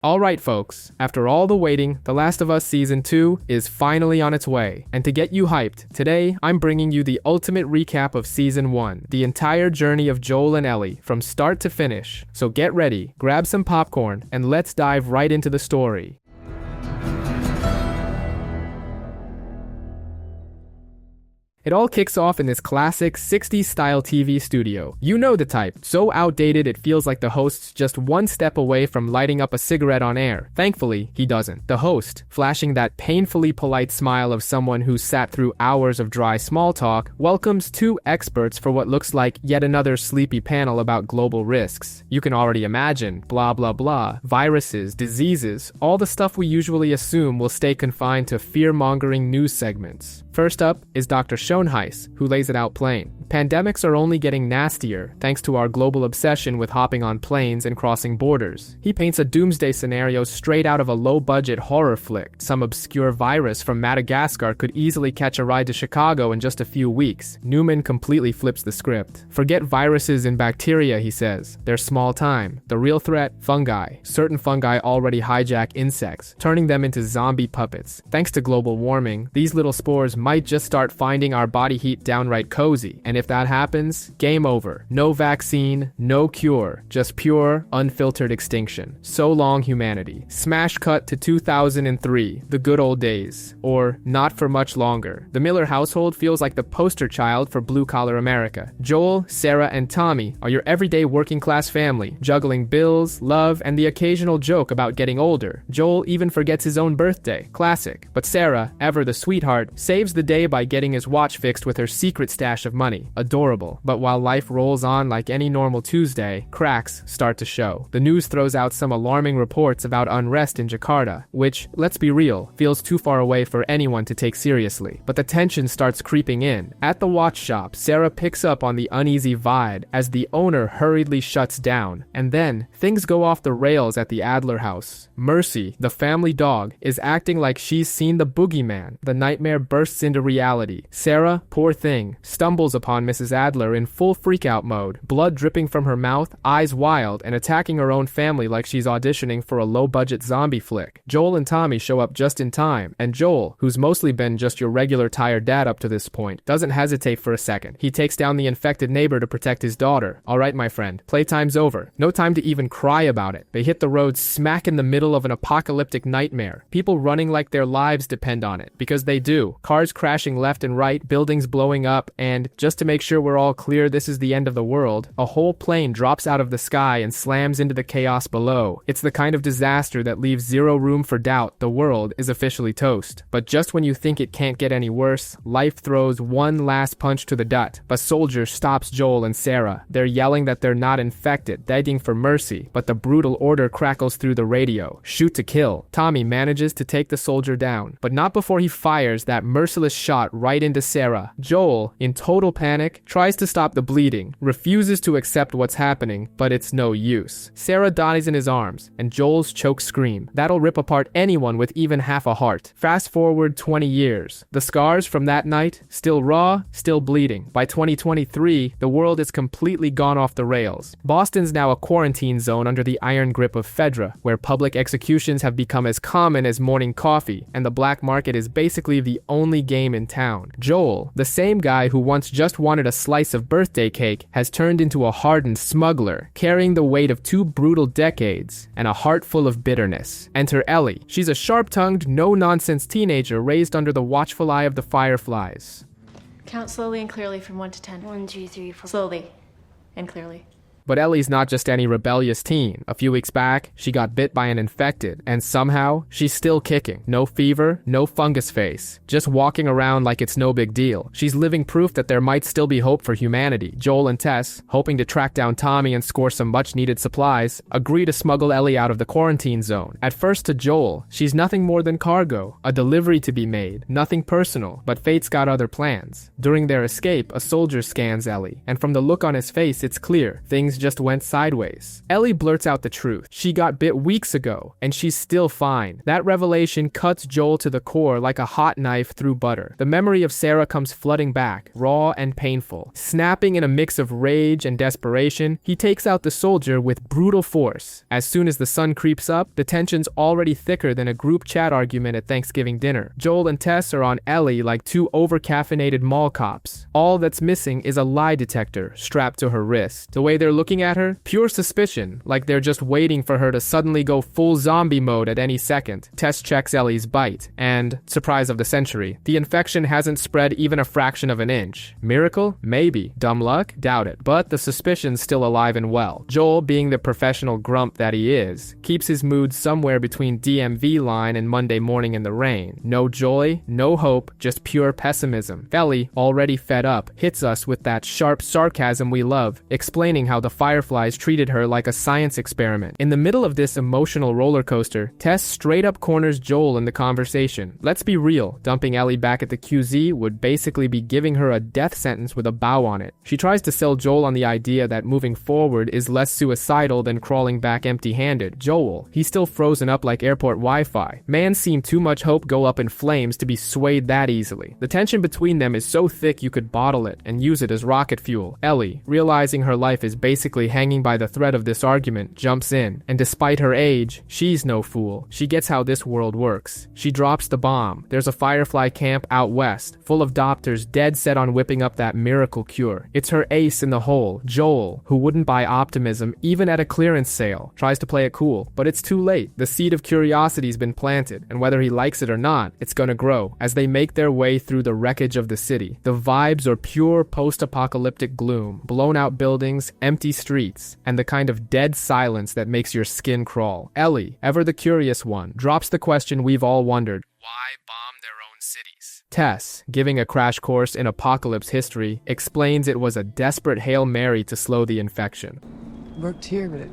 Alright folks, after all the waiting, The Last of Us Season 2 is finally on its way. And to get you hyped, today I'm bringing you the ultimate recap of Season 1, the entire journey of Joel and Ellie, from start to finish. So get ready, grab some popcorn, and let's dive right into the story. It all kicks off in this classic 60s-style TV studio. You know the type, so outdated it feels like the host's just one step away from lighting up a cigarette on air. Thankfully, he doesn't. The host, flashing that painfully polite smile of someone who's sat through hours of dry small talk, welcomes two experts for what looks like yet another sleepy panel about global risks. You can already imagine, blah blah blah, viruses, diseases, all the stuff we usually assume will stay confined to fear-mongering news segments. First up is Dr. Schoenheis, who lays it out plain. Pandemics are only getting nastier thanks to our global obsession with hopping on planes and crossing borders. He paints a doomsday scenario straight out of a low-budget horror flick. Some obscure virus from Madagascar could easily catch a ride to Chicago in just a few weeks. Newman completely flips the script. Forget viruses and bacteria, he says. They're small time. The real threat? Fungi. Certain fungi already hijack insects, turning them into zombie puppets. Thanks to global warming, these little spores might just start finding our body heat downright cozy, and if that happens, game over. No vaccine, no cure, just pure, unfiltered extinction. So long, humanity. Smash cut to 2003, the good old days. Or, not for much longer. The Miller household feels like the poster child for blue-collar America. Joel, Sarah, and Tommy are your everyday working-class family, juggling bills, love, and the occasional joke about getting older. Joel even forgets his own birthday. Classic. But Sarah, ever the sweetheart, saves the day by getting his watch fixed with her secret stash of money. Adorable. But while life rolls on like any normal Tuesday, cracks start to show. The news throws out some alarming reports about unrest in Jakarta, which, let's be real, feels too far away for anyone to take seriously. But the tension starts creeping in. At the watch shop, Sarah picks up on the uneasy vibe as the owner hurriedly shuts down. And then, things go off the rails at the Adler house. Mercy, the family dog, is acting like she's seen the boogeyman. The nightmare bursts into reality. Sarah, poor thing, stumbles upon Mrs. Adler in full freakout mode, blood dripping from her mouth, eyes wild, and attacking her own family like she's auditioning for a low-budget zombie flick. Joel and Tommy show up just in time, and Joel, who's mostly been just your regular tired dad up to this point, doesn't hesitate for a second. He takes down the infected neighbor to protect his daughter. Alright, my friend, playtime's over. No time to even cry about it. They hit the road smack in the middle of an apocalyptic nightmare. People running like their lives depend on it, because they do. Cars crashing left and right, buildings blowing up, and just to make sure we're all clear this is the end of the world, a whole plane drops out of the sky and slams into the chaos below. It's the kind of disaster that leaves zero room for doubt. The world is officially toast. But just when you think it can't get any worse, life throws one last punch to the gut. A soldier stops Joel and Sarah. They're yelling that they're not infected, begging for mercy, but the brutal order crackles through the radio. Shoot to kill. Tommy manages to take the soldier down, but not before he fires that merciless shot right into Sarah. Joel, in total panic, tries to stop the bleeding, refuses to accept what's happening, but it's no use. Sarah dies in his arms, and Joel's choke scream. That'll rip apart anyone with even half a heart. Fast forward 20 years. The scars from that night, still raw, still bleeding. By 2023, the world is completely gone off the rails. Boston's now a quarantine zone under the iron grip of Fedra, where public executions have become as common as morning coffee, and the black market is basically the only game in town. Joel, the same guy who once just wanted a slice of birthday cake, has turned into a hardened smuggler, carrying the weight of 2 brutal decades and a heart full of bitterness. Enter Ellie. She's a sharp-tongued, no-nonsense teenager raised under the watchful eye of the Fireflies. Count slowly and clearly from 1 to 10. 1, 2, 3, 4. Slowly and clearly. But Ellie's not just any rebellious teen. A few weeks back, she got bit by an infected, and somehow, she's still kicking. No fever, no fungus face. Just walking around like it's no big deal. She's living proof that there might still be hope for humanity. Joel and Tess, hoping to track down Tommy and score some much-needed supplies, agree to smuggle Ellie out of the quarantine zone. At first to Joel, she's nothing more than cargo, a delivery to be made, nothing personal, but fate's got other plans. During their escape, a soldier scans Ellie, and from the look on his face, it's clear, things just went sideways. Ellie blurts out the truth. She got bit weeks ago, and she's still fine. That revelation cuts Joel to the core like a hot knife through butter. The memory of Sarah comes flooding back, raw and painful. Snapping in a mix of rage and desperation, he takes out the soldier with brutal force. As soon as the sun creeps up, the tension's already thicker than a group chat argument at Thanksgiving dinner. Joel and Tess are on Ellie like two over-caffeinated mall cops. All that's missing is a lie detector strapped to her wrist. The way they're looking at her, pure suspicion, like they're just waiting for her to suddenly go full zombie mode at any second. Tess checks Ellie's bite, and, surprise of the century, the infection hasn't spread even a fraction of an inch. Miracle? Maybe. Dumb luck? Doubt it. But the suspicion's still alive and well. Joel, being the professional grump that he is, keeps his mood somewhere between DMV line and Monday morning in the rain. No joy, no hope, just pure pessimism. Ellie, already fed up, hits us with that sharp sarcasm we love, explaining how the Fireflies treated her like a science experiment. In the middle of this emotional roller coaster, Tess straight up corners Joel in the conversation. Let's be real, dumping Ellie back at the QZ would basically be giving her a death sentence with a bow on it. She tries to sell Joel on the idea that moving forward is less suicidal than crawling back empty-handed. Joel, he's still frozen up like airport Wi-Fi. Man seen too much hope go up in flames to be swayed that easily. The tension between them is so thick you could bottle it and use it as rocket fuel. Ellie, realizing her life is basically hanging by the thread of this argument, jumps in, and despite her age, she's no fool. She gets how this world works. She drops the bomb. There's a Firefly camp out west, full of doctors dead set on whipping up that miracle cure. It's her ace in the hole, Joel, who wouldn't buy optimism even at a clearance sale. Tries to play it cool, but it's too late. The seed of curiosity's been planted, and whether he likes it or not, it's gonna grow. As they make their way through the wreckage of the city, the vibes are pure post-apocalyptic gloom, blown out buildings, empty streets, and the kind of dead silence that makes your skin crawl. Ellie, ever the curious one, drops the question we've all wondered: why bomb their own cities? Tess, giving a crash course in apocalypse history, explains it was a desperate Hail Mary to slow the infection. Worked here, but it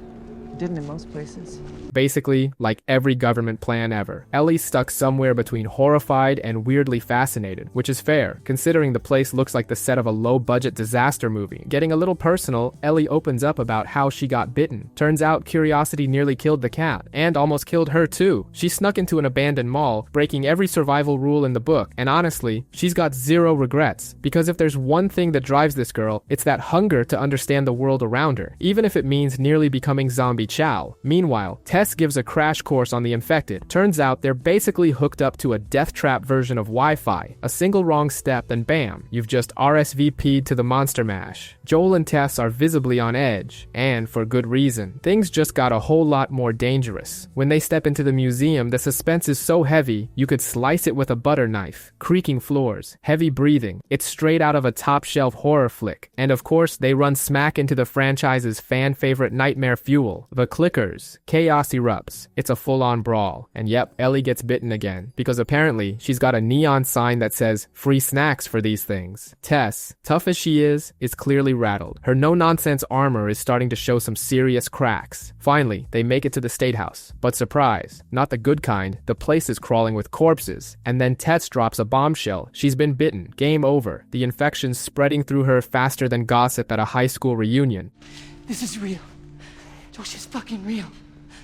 didn't in most places. Basically, like every government plan ever, Ellie's stuck somewhere between horrified and weirdly fascinated, which is fair, considering the place looks like the set of a low-budget disaster movie. Getting a little personal, Ellie opens up about how she got bitten. Turns out curiosity nearly killed the cat, and almost killed her too. She snuck into an abandoned mall, breaking every survival rule in the book, and honestly, she's got zero regrets, because if there's one thing that drives this girl, it's that hunger to understand the world around her, even if it means nearly becoming zombie chow. Meanwhile, Tess gives a crash course on the infected. Turns out they're basically hooked up to a death trap version of Wi-Fi. A single wrong step and bam, you've just RSVP'd to the monster mash. Joel and Tess are visibly on edge, and for good reason. Things just got a whole lot more dangerous. When they step into the museum, the suspense is so heavy, you could slice it with a butter knife. Creaking floors, heavy breathing. It's straight out of a top-shelf horror flick. And of course, they run smack into the franchise's fan-favorite nightmare fuel, the clickers. Chaos erupts. It's a full-on brawl. And yep, Ellie gets bitten again, because apparently she's got a neon sign that says free snacks for these things. Tess, tough as she is clearly rattled. Her no-nonsense armor is starting to show some serious cracks. Finally, they make it to the State House. But surprise, not the good kind, the place is crawling with corpses. And then Tess drops a bombshell. She's been bitten. Game over. The infection's spreading through her faster than gossip at a high school reunion. This is real. Josh is fucking real.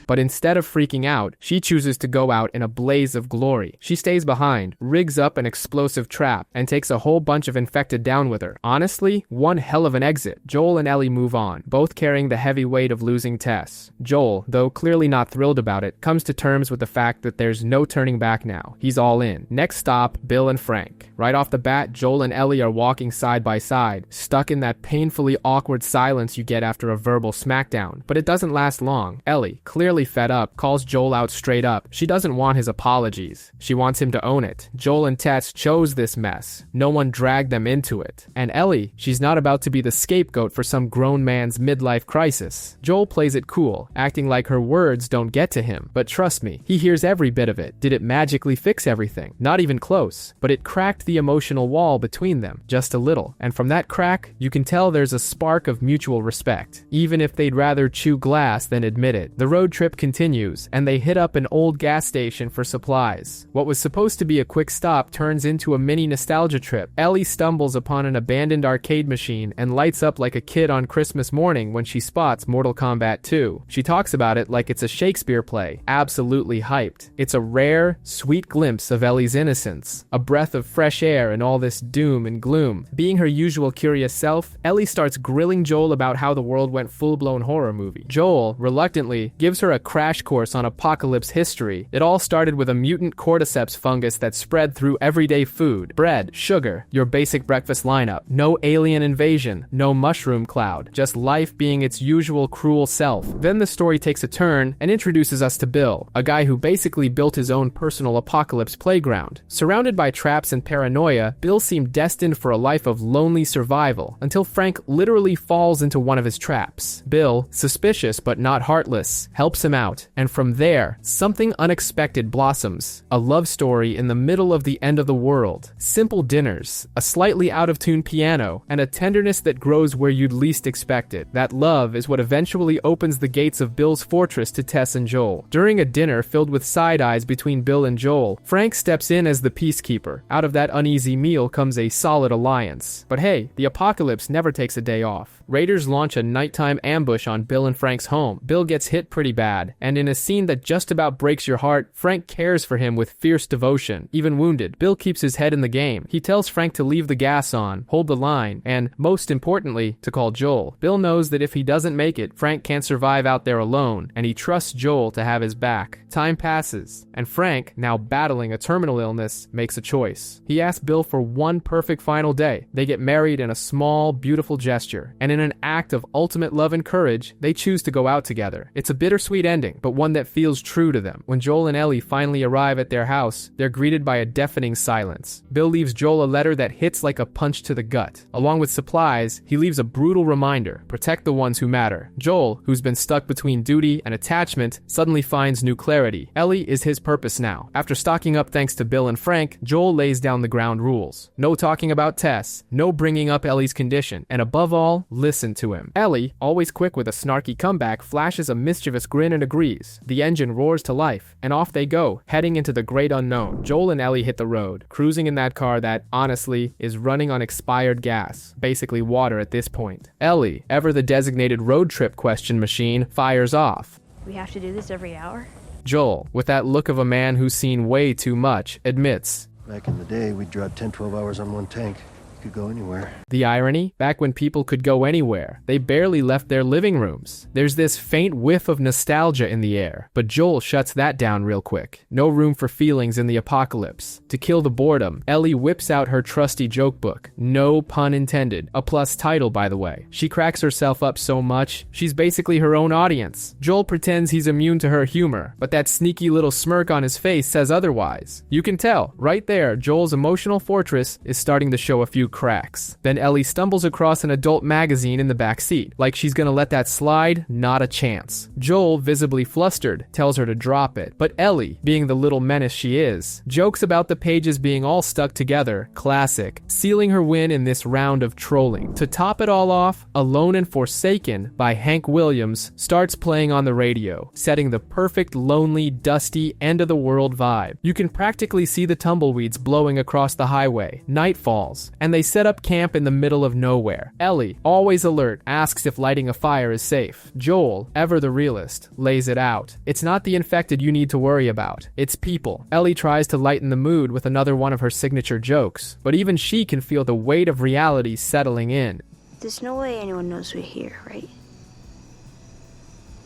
But instead of freaking out, she chooses to go out in a blaze of glory. She stays behind, rigs up an explosive trap, and takes a whole bunch of infected down with her. Honestly, one hell of an exit. Joel and Ellie move on, both carrying the heavy weight of losing Tess. Joel, though clearly not thrilled about it, comes to terms with the fact that there's no turning back now. He's all in. Next stop, Bill and Frank. Right off the bat, Joel and Ellie are walking side by side, stuck in that painfully awkward silence you get after a verbal smackdown. But it doesn't last long. Ellie, clearly fed up, calls Joel out straight up. She doesn't want his apologies. She wants him to own it. Joel and Tess chose this mess. No one dragged them into it. And Ellie, she's not about to be the scapegoat for some grown man's midlife crisis. Joel plays it cool, acting like her words don't get to him. But trust me, he hears every bit of it. Did it magically fix everything? Not even close. But it cracked the emotional wall between them, just a little. And from that crack, you can tell there's a spark of mutual respect, even if they'd rather chew glass than admit it. The road trip trip continues, and they hit up an old gas station for supplies. What was supposed to be a quick stop turns into a mini nostalgia trip. Ellie stumbles upon an abandoned arcade machine and lights up like a kid on Christmas morning when she spots Mortal Kombat 2. She talks about it like it's a Shakespeare play, absolutely hyped. It's a rare, sweet glimpse of Ellie's innocence, a breath of fresh air in all this doom and gloom. Being her usual curious self, Ellie starts grilling Joel about how the world went full-blown horror movie. Joel, reluctantly, gives her a crash course on apocalypse history. It all started with a mutant cordyceps fungus that spread through everyday food. Bread, sugar, your basic breakfast lineup. No alien invasion, no mushroom cloud, just life being its usual cruel self. Then the story takes a turn and introduces us to Bill, a guy who basically built his own personal apocalypse playground. Surrounded by traps and paranoia, Bill seemed destined for a life of lonely survival, until Frank literally falls into one of his traps. Bill, suspicious but not heartless, helps him out, and from there, something unexpected blossoms. A love story in the middle of the end of the world. Simple dinners, a slightly out-of-tune piano, and a tenderness that grows where you'd least expect it. That love is what eventually opens the gates of Bill's fortress to Tess and Joel. During a dinner filled with side-eyes between Bill and Joel, Frank steps in as the peacekeeper. Out of that uneasy meal comes a solid alliance. But hey, the apocalypse never takes a day off. Raiders launch a nighttime ambush on Bill and Frank's home. Bill gets hit pretty bad, and in a scene that just about breaks your heart, Frank cares for him with fierce devotion. Even wounded, Bill keeps his head in the game. He tells Frank to leave the gas on, hold the line, and, most importantly, to call Joel. Bill knows that if he doesn't make it, Frank can't survive out there alone, and he trusts Joel to have his back. Time passes, and Frank, now battling a terminal illness, makes a choice. He asks Bill for one perfect final day. They get married in a small, beautiful gesture, and in an act of ultimate love and courage, they choose to go out together. It's a bittersweet ending, but one that feels true to them. When Joel and Ellie finally arrive at their house, they're greeted by a deafening silence. Bill leaves Joel a letter that hits like a punch to the gut. Along with supplies, he leaves a brutal reminder: protect the ones who matter. Joel, who's been stuck between duty and attachment, suddenly finds new clarity. Ellie is his purpose now. After stocking up thanks to Bill and Frank, Joel lays down the ground rules. No talking about Tess, no bringing up Ellie's condition, and above all, listen to him. Ellie, always quick with a snarky comeback, flashes a mischievous grin and agrees. The engine roars to life, and off they go, heading into the great unknown. Joel and Ellie hit the road, cruising in that car that, honestly, is running on expired gas, basically water at this point. Ellie, ever the designated road trip question machine, fires off. We have to do this every hour? Joel, with that look of a man who's seen way too much, admits, back in the day, we'd drive 10-12 hours on one tank. You could go anywhere. The irony? Back when people could go anywhere, they barely left their living rooms. There's this faint whiff of nostalgia in the air, but Joel shuts that down real quick. No room for feelings in the apocalypse. To kill the boredom, Ellie whips out her trusty joke book. No pun intended. A plus title, by the way. She cracks herself up so much, she's basically her own audience. Joel pretends he's immune to her humor, but that sneaky little smirk on his face says otherwise. You can tell, right there, Joel's emotional fortress is starting to show a few cracks. Then Ellie stumbles across an adult magazine in the back seat. Like she's gonna let that slide? Not a chance. Joel, visibly flustered, tells her to drop it. But Ellie, being the little menace she is, jokes about the pages being all stuck together. Classic. Sealing her win in this round of trolling. To top it all off, Alone and Forsaken by Hank Williams starts playing on the radio, setting the perfect, lonely, dusty, end-of-the-world vibe. You can practically see the tumbleweeds blowing across the highway. Night falls, and they set up camp in the middle of nowhere. Ellie, always alert, asks if lighting a fire is safe. Joel, ever the realist, lays it out. It's not the infected you need to worry about. It's people. Ellie tries to lighten the mood with another one of her signature jokes, but even she can feel the weight of reality settling in. There's no way anyone knows we're here, right?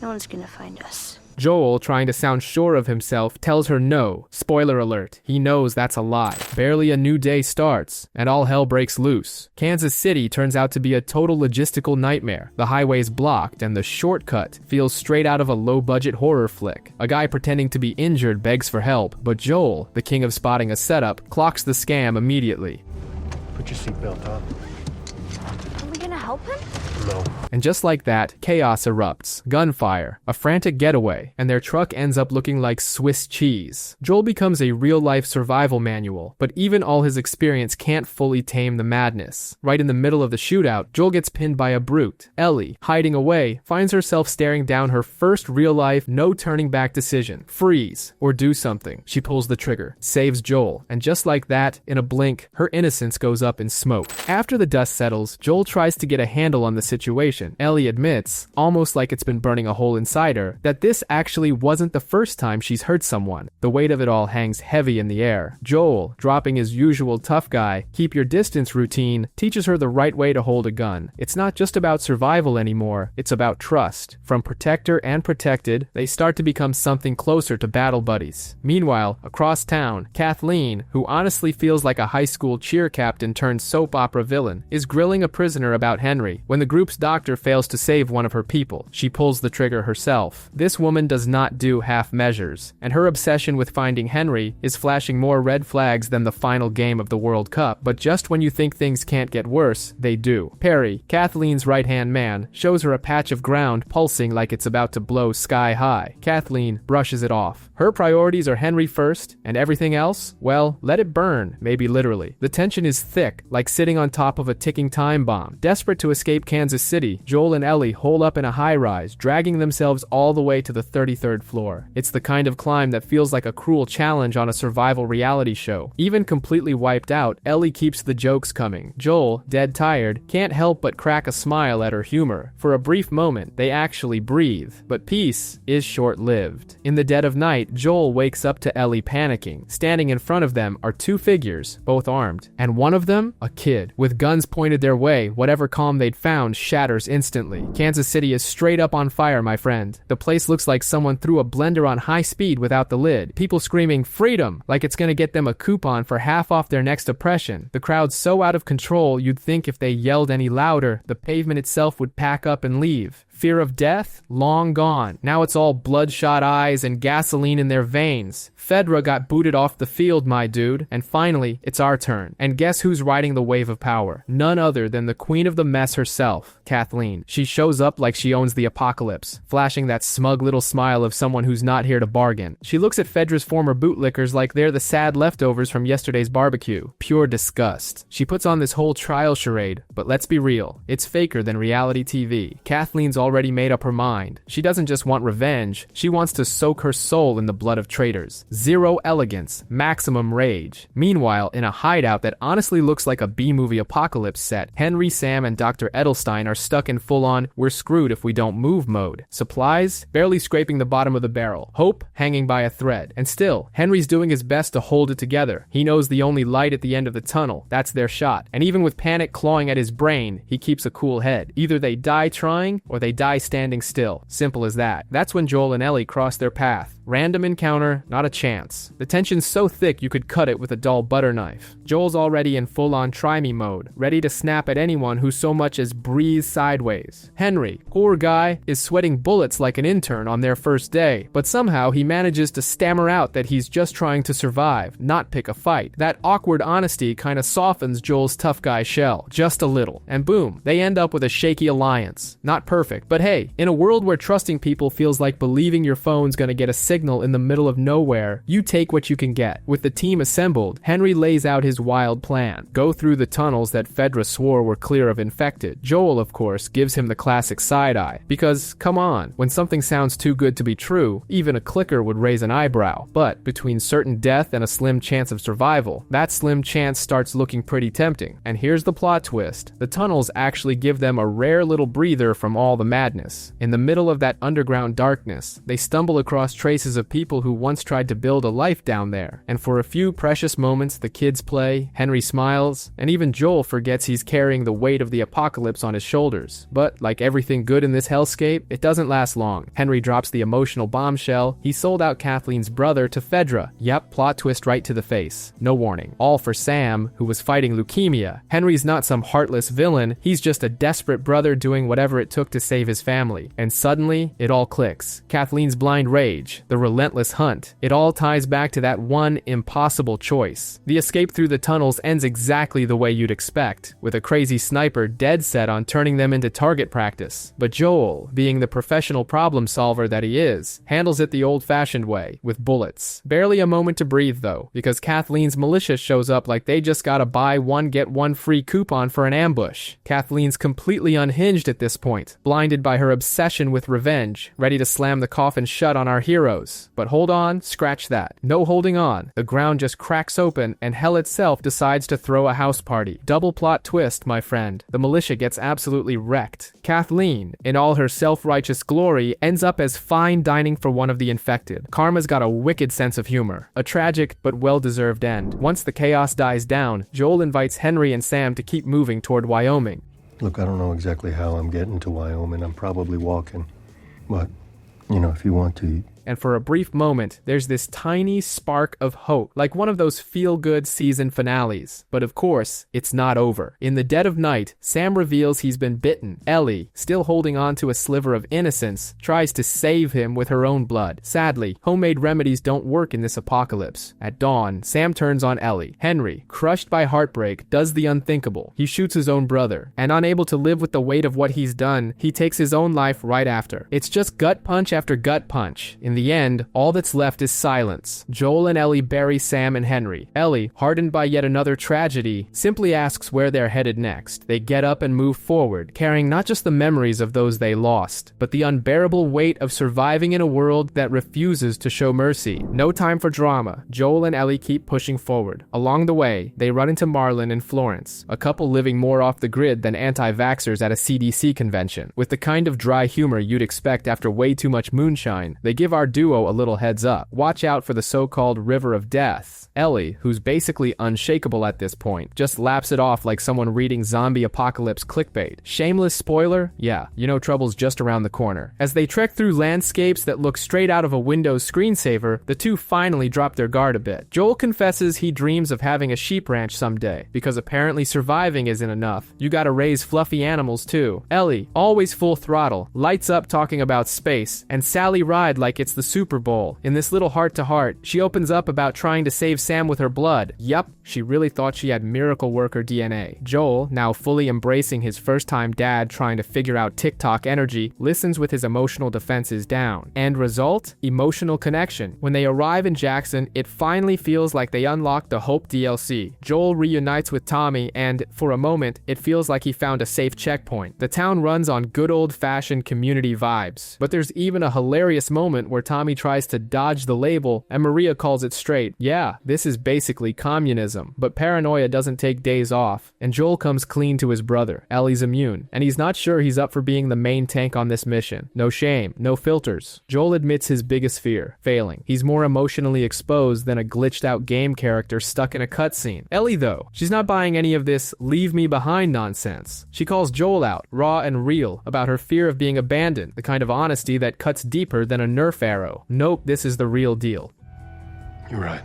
No one's gonna find us. Joel, trying to sound sure of himself, tells her no. Spoiler alert, he knows that's a lie. Barely a new day starts, and all hell breaks loose. Kansas City turns out to be a total logistical nightmare. The highway's blocked, and the shortcut feels straight out of a low-budget horror flick. A guy pretending to be injured begs for help, but Joel, the king of spotting a setup, clocks the scam immediately. Put your seatbelt on. Are we gonna help him? No. And just like that, chaos erupts, gunfire, a frantic getaway, and their truck ends up looking like Swiss cheese. Joel becomes a real-life survival manual, but even all his experience can't fully tame the madness. Right in the middle of the shootout, Joel gets pinned by a brute. Ellie, hiding away, finds herself staring down her first real-life, no-turning-back decision. Freeze, or do something. She pulls the trigger, saves Joel, and just like that, in a blink, her innocence goes up in smoke. After the dust settles, Joel tries to get a handle on the situation. Ellie admits, almost like it's been burning a hole inside her, that this actually wasn't the first time she's hurt someone. The weight of it all hangs heavy in the air. Joel, dropping his usual tough guy, keep your distance routine, teaches her the right way to hold a gun. It's not just about survival anymore, it's about trust. From protector and protected, they start to become something closer to battle buddies. Meanwhile, across town, Kathleen, who honestly feels like a high school cheer captain turned soap opera villain, is grilling a prisoner about Henry. When the group's doctor fails to save one of her people, she pulls the trigger herself. This woman does not do half measures, and her obsession with finding Henry is flashing more red flags than the final game of the World Cup. But just when you think things can't get worse, they do. Perry, Kathleen's right-hand man, shows her a patch of ground pulsing like it's about to blow sky high. Kathleen brushes it off. Her priorities are Henry first, and everything else, well, let it burn, maybe literally. The tension is thick, like sitting on top of a ticking time bomb. Desperate to escape Kansas City, Joel and Ellie hole up in a high-rise, dragging themselves all the way to the 33rd floor. It's the kind of climb that feels like a cruel challenge on a survival reality show. Even completely wiped out, Ellie keeps the jokes coming. Joel, dead tired, can't help but crack a smile at her humor. For a brief moment, they actually breathe, but peace is short-lived. In the dead of night, Joel wakes up to Ellie panicking. Standing in front of them are two figures, both armed, and one of them, a kid. With guns pointed their way, whatever calm they'd found shatters instantly. Kansas City is straight up on fire, my friend. The place looks like someone threw a blender on high speed without the lid. People screaming, "Freedom!" like it's gonna get them a coupon for half off their next oppression. The crowd's so out of control, you'd think if they yelled any louder, the pavement itself would pack up and leave. Fear of death? Long gone. Now it's all bloodshot eyes and gasoline in their veins. Fedra got booted off the field, my dude. And finally, it's our turn. And guess who's riding the wave of power? None other than the queen of the mess herself, Kathleen. She shows up like she owns the apocalypse, flashing that smug little smile of someone who's not here to bargain. She looks at Fedra's former bootlickers like they're the sad leftovers from yesterday's barbecue. Pure disgust. She puts on this whole trial charade, but let's be real. It's faker than reality TV. Kathleen's already made up her mind. She doesn't just want revenge, she wants to soak her soul in the blood of traitors. Zero elegance, maximum rage. Meanwhile, in a hideout that honestly looks like a B-movie apocalypse set, Henry, Sam, and Dr. Edelstein are stuck in full-on "we're screwed if we don't move" mode. Supplies? Barely scraping the bottom of the barrel. Hope? Hanging by a thread. And still, Henry's doing his best to hold it together. He knows the only light at the end of the tunnel. That's their shot. And even with panic clawing at his brain, he keeps a cool head. Either they die trying, or they die standing still. Simple as that. That's when Joel and Ellie cross their path. Random encounter, not a chance. The tension's so thick you could cut it with a dull butter knife. Joel's already in full-on try-me mode, ready to snap at anyone who so much as breathes sideways. Henry, poor guy, is sweating bullets like an intern on their first day, but somehow he manages to stammer out that he's just trying to survive, not pick a fight. That awkward honesty kinda softens Joel's tough guy shell, just a little, and boom, they end up with a shaky alliance. Not perfect, but hey, in a world where trusting people feels like believing your phone's gonna get a signal in the middle of nowhere, you take what you can get. With the team assembled, Henry lays out his wild plan. Go through the tunnels that Fedra swore were clear of infected. Joel, of course, gives him the classic side-eye. Because, come on, when something sounds too good to be true, even a clicker would raise an eyebrow. But between certain death and a slim chance of survival, that slim chance starts looking pretty tempting. And here's the plot twist. The tunnels actually give them a rare little breather from all the madness. In the middle of that underground darkness, they stumble across traces of people who once tried to build a life down there. And for a few precious moments, the kids play, Henry smiles, and even Joel forgets he's carrying the weight of the apocalypse on his shoulders. But like everything good in this hellscape, it doesn't last long. Henry drops the emotional bombshell. He sold out Kathleen's brother to Fedra. Yep, plot twist right to the face. No warning. All for Sam, who was fighting leukemia. Henry's not some heartless villain. He's just a desperate brother doing whatever it took to save his family. And suddenly, it all clicks. Kathleen's blind rage, the the relentless hunt. It all ties back to that one impossible choice. The escape through the tunnels ends exactly the way you'd expect, with a crazy sniper dead set on turning them into target practice. But Joel, being the professional problem solver that he is, handles it the old-fashioned way, with bullets. Barely a moment to breathe though, because Kathleen's militia shows up like they just got a buy one get one free coupon for an ambush. Kathleen's completely unhinged at this point, blinded by her obsession with revenge, ready to slam the coffin shut on our heroes. But hold on, scratch that. No holding on. The ground just cracks open and hell itself decides to throw a house party. Double plot twist, my friend. The militia gets absolutely wrecked. Kathleen, in all her self-righteous glory, ends up as fine dining for one of the infected. Karma's got a wicked sense of humor. A tragic but well-deserved end. Once the chaos dies down, Joel invites Henry and Sam to keep moving toward Wyoming. Look, I don't know exactly how I'm getting to Wyoming. I'm probably walking. But, if you want to... And for a brief moment, there's this tiny spark of hope, like one of those feel-good season finales. But of course, it's not over. In the dead of night, Sam reveals he's been bitten. Ellie, still holding on to a sliver of innocence, tries to save him with her own blood. Sadly, homemade remedies don't work in this apocalypse. At dawn, Sam turns on Ellie. Henry, crushed by heartbreak, does the unthinkable. He shoots his own brother, and unable to live with the weight of what he's done, he takes his own life right after. It's just gut punch after gut punch. In the end, all that's left is silence. Joel and Ellie bury Sam and Henry. Ellie, hardened by yet another tragedy, simply asks where they're headed next. They get up and move forward, carrying not just the memories of those they lost, but the unbearable weight of surviving in a world that refuses to show mercy. No time for drama. Joel and Ellie keep pushing forward. Along the way, they run into Marlon and Florence, a couple living more off the grid than anti-vaxxers at a CDC convention. With the kind of dry humor you'd expect after way too much moonshine, they give our duo a little heads up. Watch out for the so-called River of Death. Ellie, who's basically unshakable at this point, just laps it off like someone reading zombie apocalypse clickbait. Shameless spoiler? Yeah, trouble's just around the corner. As they trek through landscapes that look straight out of a Windows screensaver, the two finally drop their guard a bit. Joel confesses he dreams of having a sheep ranch someday, because apparently surviving isn't enough. You gotta raise fluffy animals too. Ellie, always full throttle, lights up talking about space, and Sally ride like it's the Super Bowl. In this little heart-to-heart, she opens up about trying to save Sam with her blood. Yup, she really thought she had miracle worker DNA. Joel, now fully embracing his first-time dad trying to figure out TikTok energy, listens with his emotional defenses down. End result? Emotional connection. When they arrive in Jackson, it finally feels like they unlocked the Hope DLC. Joel reunites with Tommy and, for a moment, it feels like he found a safe checkpoint. The town runs on good old-fashioned community vibes. But there's even a hilarious moment where Tommy tries to dodge the label, and Maria calls it straight. Yeah, this is basically communism, but paranoia doesn't take days off, and Joel comes clean to his brother. Ellie's immune, and he's not sure he's up for being the main tank on this mission. No shame, no filters. Joel admits his biggest fear, failing. He's more emotionally exposed than a glitched out game character stuck in a cutscene. Ellie, though, she's not buying any of this leave me behind nonsense. She calls Joel out, raw and real, about her fear of being abandoned, the kind of honesty that cuts deeper than a Nerf arrow. Nope, this is the real deal. You're right.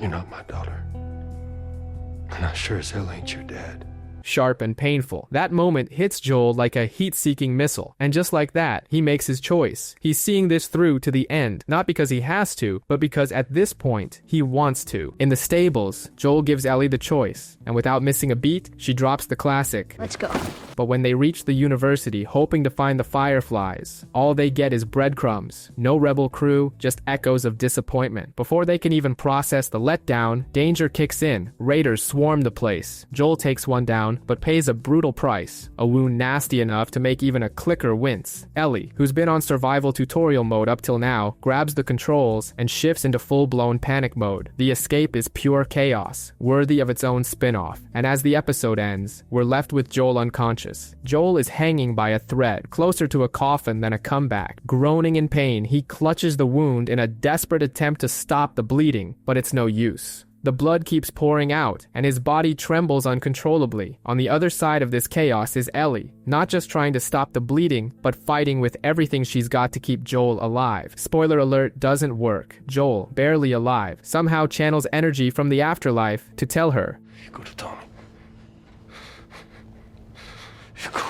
You're not my daughter. And I sure as hell ain't your dad. Sharp and painful. That moment hits Joel like a heat-seeking missile. And just like that, he makes his choice. He's seeing this through to the end, not because he has to, but because at this point, he wants to. In the stables, Joel gives Ellie the choice, and without missing a beat, she drops the classic. Let's go. But when they reach the university hoping to find the Fireflies, all they get is breadcrumbs. No rebel crew, just echoes of disappointment. Before they can even process the letdown, danger kicks in. Raiders swarm the place. Joel takes one down, but pays a brutal price, a wound nasty enough to make even a clicker wince. Ellie, who's been on survival tutorial mode up till now, grabs the controls and shifts into full-blown panic mode. The escape is pure chaos, worthy of its own spin-off, and as the episode ends, we're left with Joel unconscious. Joel is hanging by a thread, closer to a coffin than a comeback. Groaning in pain, he clutches the wound in a desperate attempt to stop the bleeding, but it's no use. The blood keeps pouring out, and his body trembles uncontrollably. On the other side of this chaos is Ellie, not just trying to stop the bleeding, but fighting with everything she's got to keep Joel alive. Spoiler alert, doesn't work. Joel, barely alive, somehow channels energy from the afterlife to tell her, You go to Tommy. You go.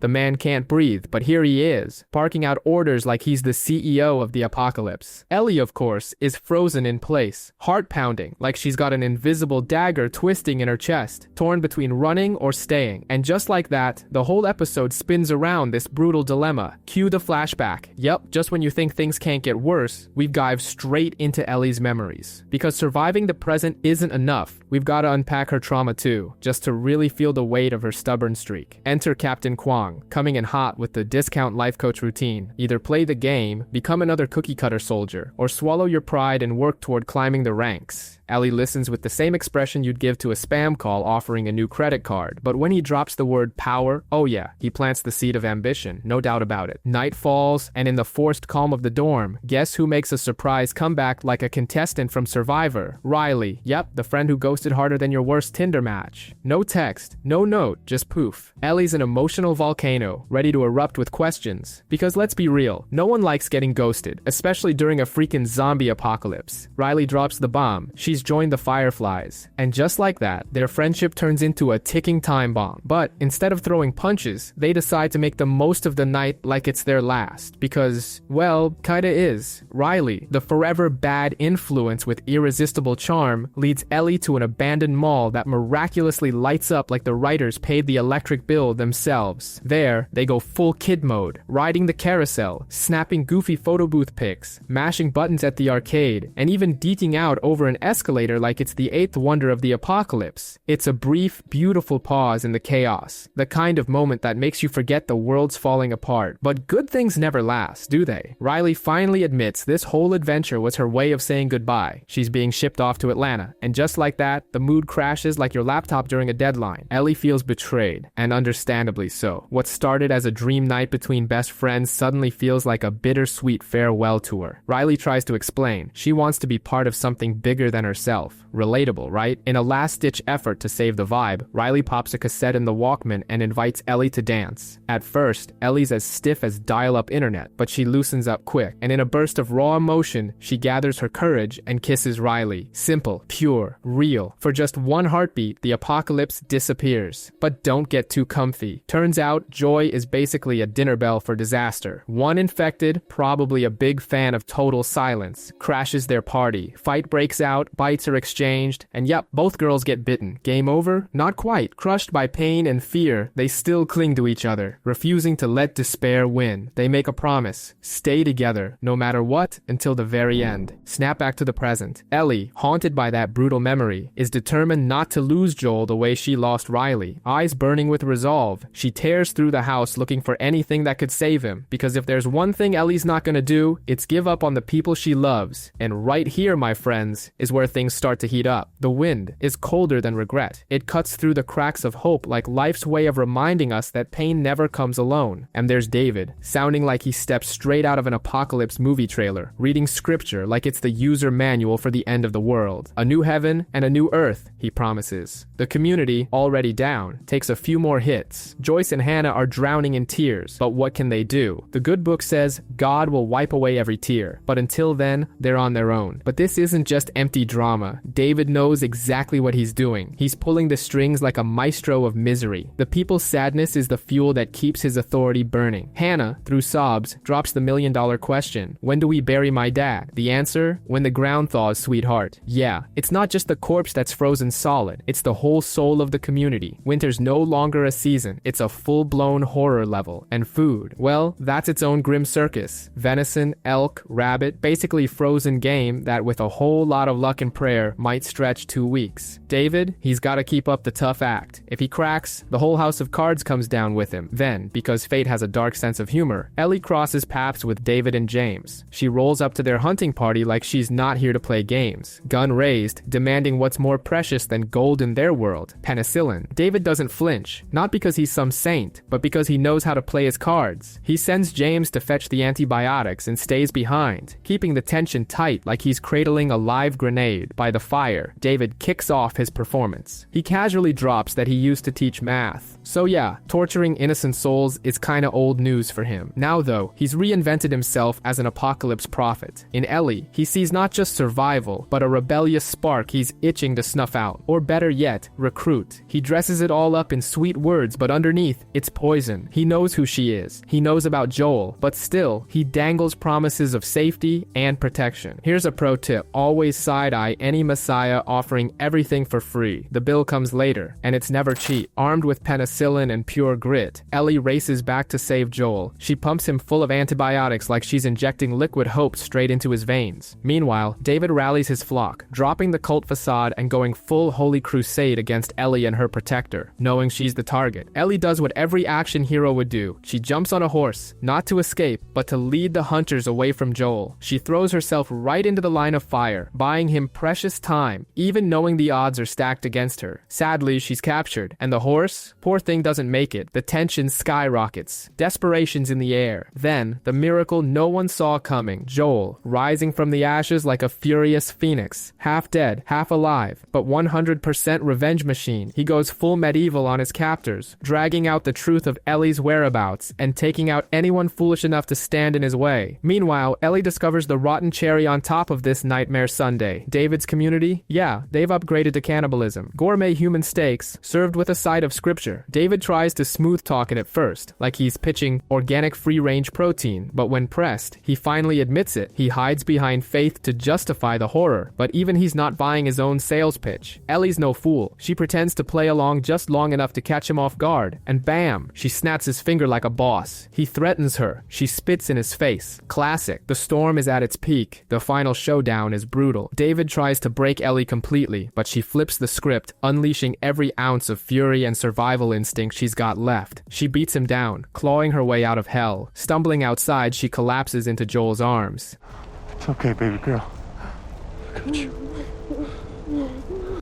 The man can't breathe, but here he is, barking out orders like he's the CEO of the apocalypse. Ellie, of course, is frozen in place, heart pounding, like she's got an invisible dagger twisting in her chest, torn between running or staying. And just like that, the whole episode spins around this brutal dilemma. Cue the flashback. Yep, just when you think things can't get worse, we've dived straight into Ellie's memories. Because surviving the present isn't enough, we've got to unpack her trauma too, just to really feel the weight of her stubborn streak. Enter Captain Kwong, coming in hot with the discount life coach routine. Either play the game, become another cookie cutter soldier, or swallow your pride and work toward climbing the ranks. Ellie listens with the same expression you'd give to a spam call offering a new credit card, but when he drops the word power, oh yeah, he plants the seed of ambition, no doubt about it. Night falls, and in the forced calm of the dorm, guess who makes a surprise comeback like a contestant from Survivor? Riley. Yep, the friend who ghosted harder than your worst Tinder match. No text, no note, just poof. Ellie's an emotional volcano, ready to erupt with questions. Because let's be real, no one likes getting ghosted, especially during a freaking zombie apocalypse. Riley drops the bomb. She's joined the Fireflies. And just like that, their friendship turns into a ticking time bomb. But instead of throwing punches, they decide to make the most of the night like it's their last. Because, well, kinda is. Riley, the forever bad influence with irresistible charm, leads Ellie to an abandoned mall that miraculously lights up like the writers paid the electric bill themselves. There, they go full kid mode, riding the carousel, snapping goofy photo booth pics, mashing buttons at the arcade, and even deeking out over an escalator like it's the eighth wonder of the apocalypse. It's a brief, beautiful pause in the chaos, the kind of moment that makes you forget the world's falling apart. But good things never last, do they? Riley finally admits this whole adventure was her way of saying goodbye. She's being shipped off to Atlanta, and just like that, the mood crashes like your laptop during a deadline. Ellie feels betrayed, and understandably so. What started as a dream night between best friends suddenly feels like a bittersweet farewell tour. Riley tries to explain. She wants to be part of something bigger than herself. Relatable, right? In a last-ditch effort to save the vibe, Riley pops a cassette in the Walkman and invites Ellie to dance. At first, Ellie's as stiff as dial-up internet, but she loosens up quick, and in a burst of raw emotion, she gathers her courage and kisses Riley. Simple, pure, real. For just one heartbeat, the apocalypse disappears. But don't get too comfy. Turns out, Joy is basically a dinner bell for disaster. One infected, probably a big fan of total silence, crashes their party. Fight breaks out, bites are exchanged, and yep, both girls get bitten. Game over? Not quite. Crushed by pain and fear, they still cling to each other, refusing to let despair win. They make a promise. Stay together, no matter what, until the very end. Snap back to the present. Ellie, haunted by that brutal memory, is determined not to lose Joel the way she lost Riley. Eyes burning with resolve, she tears through the house looking for anything that could save him. Because if there's one thing Ellie's not gonna do, it's give up on the people she loves. And right here, my friends, is where things start to heat up. The wind is colder than regret. It cuts through the cracks of hope like life's way of reminding us that pain never comes alone. And there's David, sounding like he stepped straight out of an apocalypse movie trailer, reading scripture like it's the user manual for the end of the world. A new heaven and a new earth, he promises. The community, already down, takes a few more hits. Joyce and Hannah are drowning in tears, but what can they do? The good book says God will wipe away every tear, but until then, they're on their own. But this isn't just empty drama. David knows exactly what he's doing. He's pulling the strings like a maestro of misery. The people's sadness is the fuel that keeps his authority burning. Hannah, through sobs, drops the million-dollar question. When do we bury my dad? The answer? When the ground thaws, sweetheart. Yeah, it's not just the corpse that's frozen solid. It's the whole soul of the community. Winter's no longer a season. It's a full-blown horror level. And food, well, that's its own grim circus. Venison, elk, rabbit, basically frozen game that with a whole lot of luck and prayer might stretch 2 weeks. David, he's gotta keep up the tough act. If he cracks, the whole house of cards comes down with him. Then, because fate has a dark sense of humor, Ellie crosses paths with David and James. She rolls up to their hunting party like she's not here to play games. Gun raised, demanding what's more precious than gold in their world, penicillin. David doesn't flinch, not because he's some saint, but because he knows how to play his cards. He sends James to fetch the antibiotics and stays behind, keeping the tension tight like he's cradling a live grenade. annoyed by the fire, David kicks off his performance. He casually drops that he used to teach math. So yeah, torturing innocent souls is kinda old news for him. Now though, he's reinvented himself as an apocalypse prophet. In Ellie, he sees not just survival, but a rebellious spark he's itching to snuff out. Or better yet, recruit. He dresses it all up in sweet words, but underneath, it's poison. He knows who she is. He knows about Joel, but still, he dangles promises of safety and protection. Here's a pro tip. Always side-eye any messiah offering everything for free. The bill comes later, and it's never cheap. Armed with penicillin and pure grit, Ellie races back to save Joel. She pumps him full of antibiotics like she's injecting liquid hope straight into his veins. Meanwhile, David rallies his flock, dropping the cult facade and going full holy crusade against Ellie and her protector, knowing she's the target. Ellie does what every action hero would do. She jumps on a horse, not to escape, but to lead the hunters away from Joel. She throws herself right into the line of fire, buying him precious time, even knowing the odds are stacked against her. Sadly, she's captured, and the horse? Poor thing doesn't make it. The tension skyrockets. Desperation's in the air. Then, the miracle no one saw coming. Joel, rising from the ashes like a furious phoenix. Half dead, half alive, but 100% revenge machine. He goes full medieval on his captors, dragging out the truth of Ellie's whereabouts, and taking out anyone foolish enough to stand in his way. Meanwhile, Ellie discovers the rotten cherry on top of this nightmare sundae. David's community? Yeah, they've upgraded to cannibalism. Gourmet human steaks, served with a side of scripture. David tries to smooth talk it at first, like he's pitching organic free-range protein, but when pressed, he finally admits it. He hides behind faith to justify the horror, but even he's not buying his own sales pitch. Ellie's no fool. She pretends to play along just long enough to catch him off guard, and bam, she snaps his finger like a boss. He threatens her. She spits in his face. Classic. The storm is at its peak. The final showdown is brutal. David tries to break Ellie completely, but she flips the script, unleashing every ounce of fury and survival instinct she's got left. She beats him down, clawing her way out of hell. Stumbling outside, she collapses into Joel's arms. It's okay, baby girl. Got you.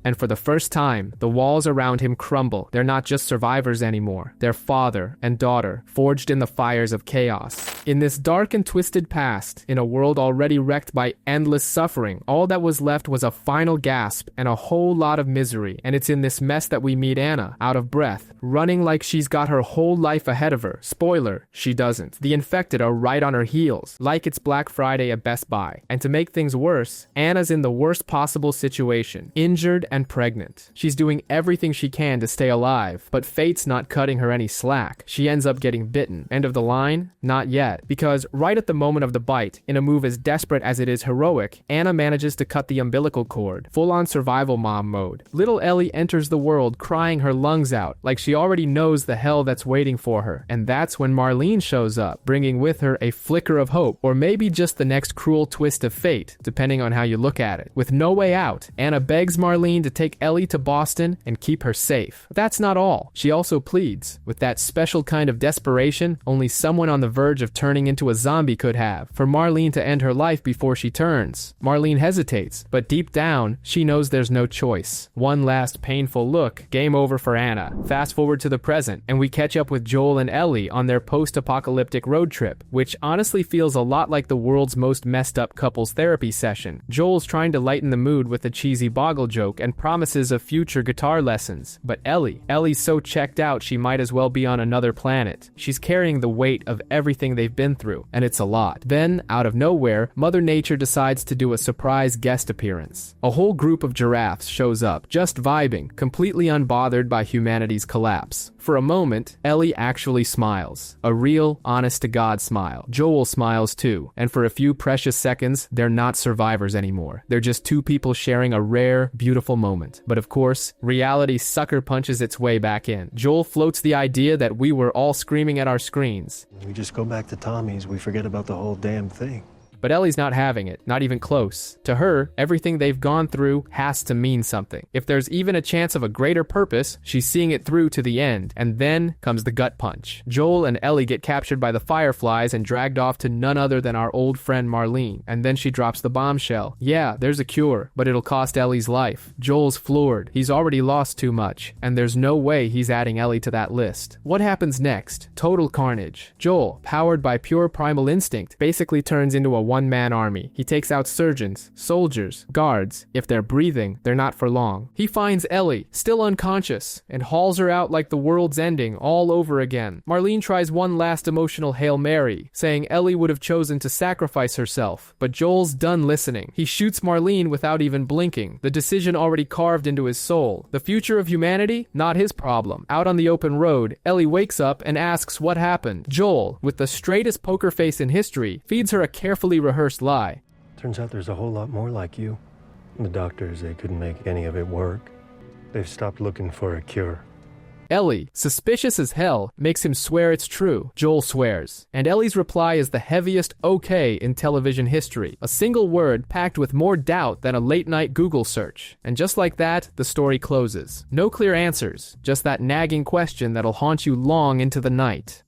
And for the first time, the walls around him crumble. They're not just survivors anymore. They're father and daughter, forged in the fires of chaos. In this dark and twisted past, in a world already wrecked by endless suffering, all that was left was a final gasp and a whole lot of misery. And it's in this mess that we meet Anna, out of breath, running like she's got her whole life ahead of her. Spoiler, she doesn't. The infected are right on her heels, like it's Black Friday at Best Buy. And to make things worse, Anna's in the worst possible situation, injured and pregnant. She's doing everything she can to stay alive, but fate's not cutting her any slack. She ends up getting bitten. End of the line? Not yet. Because right at the moment of the bite, in a move as desperate as it is heroic, Anna manages to cut the umbilical cord. Full-on survival mom mode. Little Ellie enters the world crying her lungs out, like she already knows the hell that's waiting for her. And that's when Marlene shows up, bringing with her a flicker of hope, or maybe just the next cruel twist of fate, depending on how you look at it. With no way out, Anna begs Marlene to take Ellie to Boston and keep her safe. But that's not all. She also pleads, with that special kind of desperation only someone on the verge of turning into a zombie could have, for Marlene to end her life before she turns. Marlene hesitates, but deep down, she knows there's no choice. One last painful look, game over for Anna. Fast forward to the present, and we catch up with Joel and Ellie on their post-apocalyptic road trip, which honestly feels a lot like the world's most messed up couples therapy session. Joel's trying to lighten the mood with a cheesy boggle joke and promises of future guitar lessons, but Ellie's so checked out she might as well be on another planet. She's carrying the weight of everything they've been through, and it's a lot. Then, out of nowhere, Mother Nature decides to do a surprise guest appearance. A whole group of giraffes shows up, just vibing, completely unbothered by humanity's collapse. For a moment, Ellie actually smiles. A real, honest-to-God smile. Joel smiles too, and for a few precious seconds, they're not survivors anymore. They're just two people sharing a rare, beautiful moment. But of course, reality sucker punches its way back in. Joel floats the idea that we were all screaming at our screens. We just go back to Tommy's, we forget about the whole damn thing. But Ellie's not having it, not even close. To her, everything they've gone through has to mean something. If there's even a chance of a greater purpose, she's seeing it through to the end. And then comes the gut punch. Joel and Ellie get captured by the Fireflies and dragged off to none other than our old friend Marlene. And then she drops the bombshell. Yeah, there's a cure, but it'll cost Ellie's life. Joel's floored. He's already lost too much, and there's no way he's adding Ellie to that list. What happens next? Total carnage. Joel, powered by pure primal instinct, basically turns into a one-man army. He takes out surgeons, soldiers, guards. If they're breathing, they're not for long. He finds Ellie, still unconscious, and hauls her out like the world's ending all over again. Marlene tries one last emotional Hail Mary, saying Ellie would have chosen to sacrifice herself, but Joel's done listening. He shoots Marlene without even blinking, the decision already carved into his soul. The future of humanity? Not his problem. Out on the open road, Ellie wakes up and asks what happened. Joel, with the straightest poker face in history, feeds her a carefully rehearsed lie. Turns out there's a whole lot more like you. The doctors, they couldn't make any of it work. They've stopped looking for a cure. Ellie, suspicious as hell, makes him swear it's true. Joel swears. And Ellie's reply is the heaviest okay in television history. A single word packed with more doubt than a late-night Google search. And just like that, the story closes. No clear answers, just that nagging question that'll haunt you long into the night.